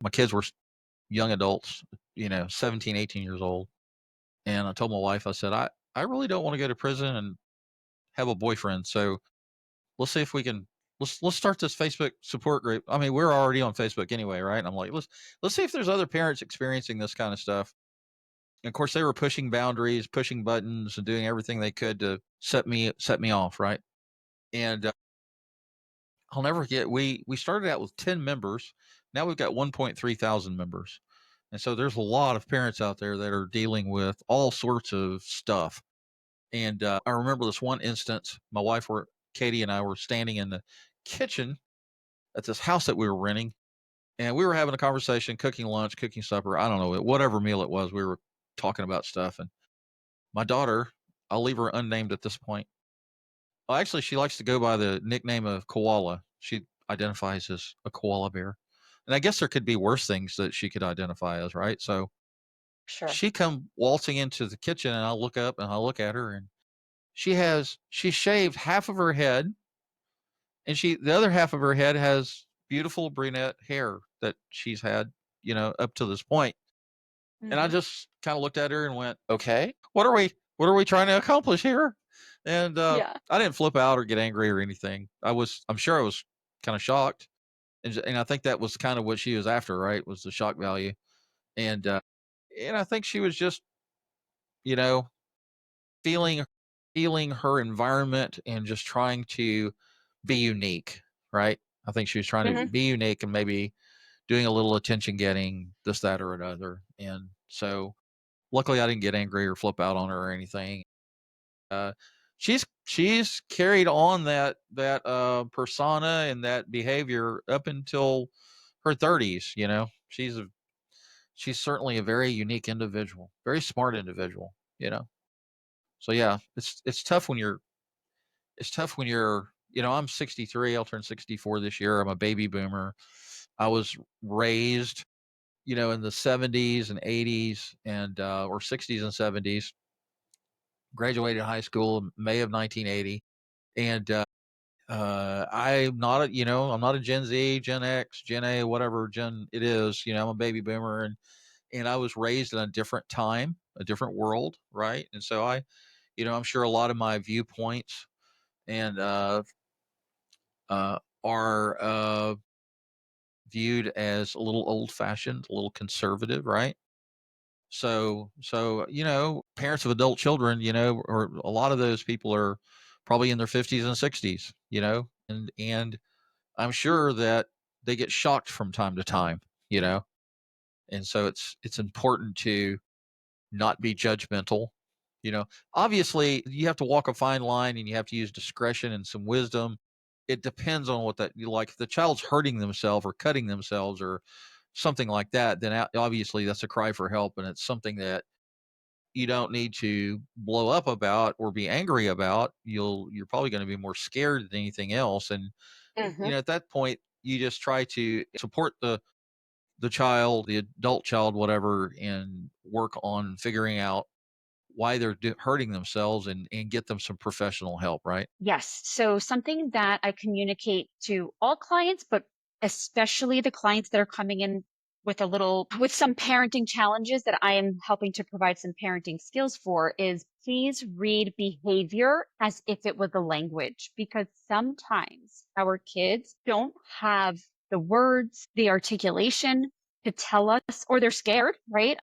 My kids were young adults, 17, 18 years old. And I told my wife, I said, I really don't want to go to prison and have a boyfriend. So let's see if we can let's start this Facebook support group. I mean, we're already on Facebook anyway, right? And I'm like, let's see if there's other parents experiencing this kind of stuff. And of course, they were pushing boundaries, pushing buttons, and doing everything they could to set me off, right? And I'll never forget. We started out with 10 members. Now we've got 1.3 thousand members. And so there's a lot of parents out there that are dealing with all sorts of stuff. And I remember this one instance. My wife, Katie, and I were standing in the kitchen at this house that we were renting, and we were having a conversation, cooking lunch, cooking supper. I don't know, whatever meal it was. We were talking about stuff, and my daughter, I'll leave her unnamed at this point. Well, actually, she likes to go by the nickname of Koala. She identifies as a koala bear, and I guess there could be worse things that she could identify as, right? So Sure. she come waltzing into the kitchen, and I look up and I look at her, and she shaved half of her head, and the other half of her head has beautiful brunette hair that she's had, up to this point. And I Hmm. just kind of looked at her and went, "Okay, what are we trying to accomplish here?" And Yeah. I didn't flip out or get angry or anything. I'm sure I was kind of shocked, and I think that was kind of what she was after, right? Was the shock value, and I think she was just, you know, feeling feeling her environment and just trying to be unique, right? I think she was trying to Hmm. be unique and maybe doing a little attention getting, this, that, or another. And so luckily I didn't get angry or flip out on her or anything. Uh, she's carried on that persona and that behavior up until her 30s. She's certainly a very unique individual, very smart individual. So yeah, it's tough when you're I'm 63. I'll turn 64 this year. I'm a baby boomer. I was raised, in the 70s and 80s and or 60s and 70s. Graduated high school in May of 1980, and I'm not a Gen Z, Gen X, Gen A, whatever Gen it is. I'm a baby boomer, and I was raised in a different time, a different world, right? And so I'm sure a lot of my viewpoints and are viewed as a little old fashioned, a little conservative, right? So parents of adult children, or a lot of those people are probably in their 50s and 60s, and I'm sure that they get shocked from time to time, you know, and so it's important to not be judgmental. Obviously, you have to walk a fine line and you have to use discretion and some wisdom. It depends on what that you like. If the child's hurting themselves or cutting themselves or something like that, then obviously that's a cry for help, and it's something that you don't need to blow up about or be angry about. You're probably going to be more scared than anything else, and Hmm. at that point, you just try to support the child, the adult child, whatever, and work on figuring out why they're hurting themselves and get them some professional help, right? Yes. So something that I communicate to all clients, but especially the clients that are coming in with some parenting challenges that I am helping to provide some parenting skills for is please read behavior as if it was a language, because sometimes our kids don't have the words, the articulation to tell us, or they're scared, right?